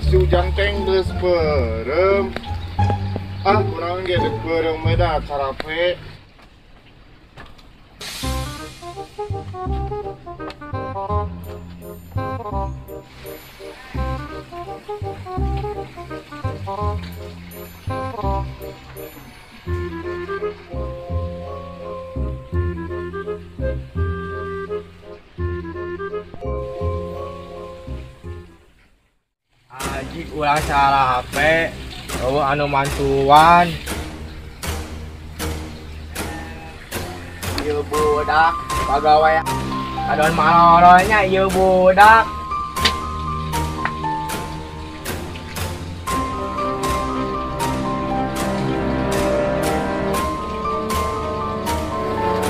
si Ujang teng geus beureum. Ah, urang ge dek beureum we da carape. Aji ulah salah HP, anu mantuan. Ieu budak pagawean. Adon maloronya ieu budak.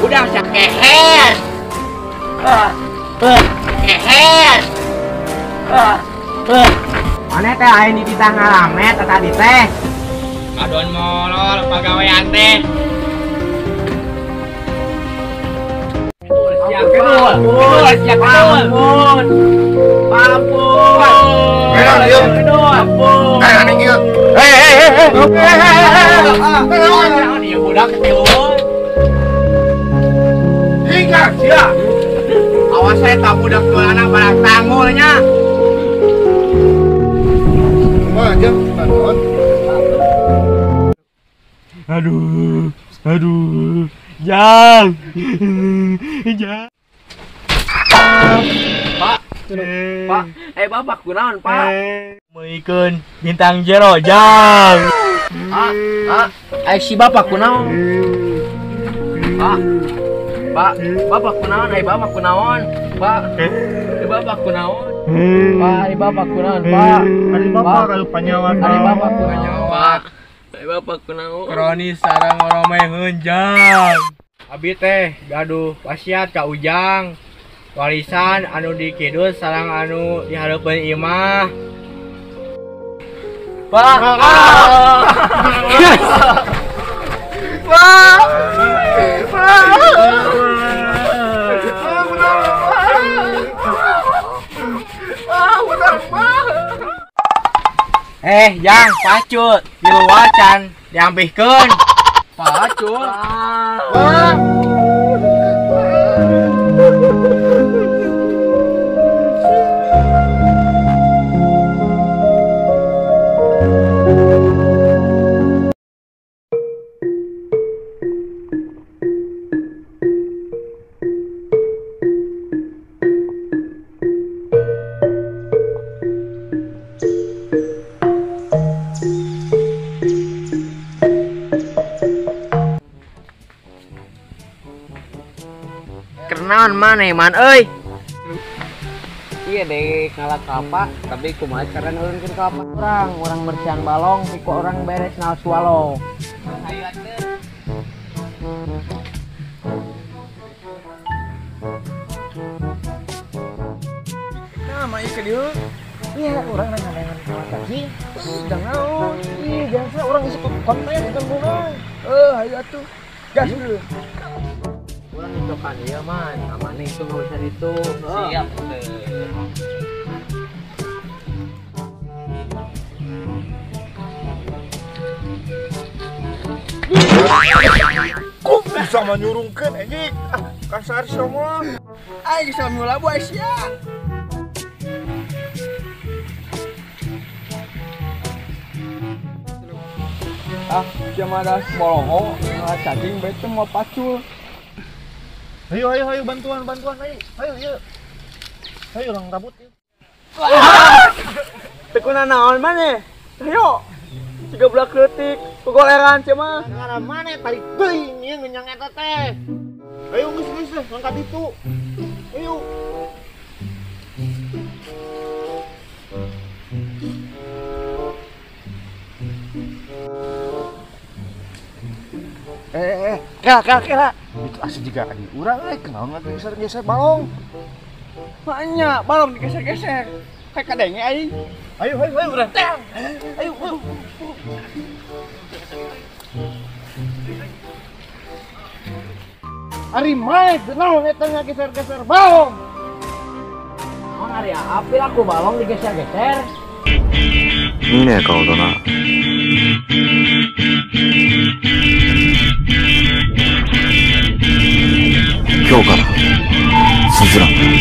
Udah sakeher. Keher. Mana teh aya di titah ngalamet tadi teh. Adon molor pagawean teh. Siap kedul, siap kedul. Pampun. Pampun. Aneh ieu. Dia budak kecil. Hingga sia. Awas saya tak budak anak barang tanggulnya. Aja naon. Aduh, Jang. Pak, Bapak kunaon, Pak? Meikeun bintang jero, Jang. Si Bapak kunaon? Bapak kunaon? Bapak kunaon? Pak, Bapak kunaon? Pak, Bapak kunaon, Pak? Ari bapak kalau panyawan. Ari Bapak kunaon, Pak? Ari Bapak kunaon? Kronis sareng ngoromeheun, Jang. Abi teh gaduh wasiat ka Ujang. Warisan anu dikidul sareng anu dihareupeun imah. Pak. Jang, pacut di luar can diampihkeun. Pacut. Kenaon maneh man euy? Iya deh ngalah kelapa, tapi kumaha cara nurunkeun kelapa urang bersihan balong, piku orang beres naos swallow. Hayu atuh. Nah, mah ieu dieu. Iya, urang ngandangan kelapa sih. Sedang naon? Ih, jangan urang isi konten bukan bunga. Hayu atuh. Gas dulu. Kurang itu kan iya man, aman itu nggak usah itu. Siap. Kok bisa menyurungkan anjing? Kasar semua. Ayo bisa mulai buat sia. Cuma ada bolongo, cacing betul mau pacul. Ayo bantuan ayo. Ayo orang rambut yuk. Tekuna naon maneh? Ayo. 13 detik kegoleran cema. Ngara maneh tarik teuing ieu ngenyang eta teh. Ayo geus ngangkat itu. Ayo. Kira. Itu asli juga di urang kenal nggak geser balong. Makanya balong digeser-geser. Kayak kadenge aing. Ayo urang. Ayo. Ari maek naon eta geser-geser balong. Naon ari apil aku balong digeser-geser. いいね顔だな。今日からスズラン。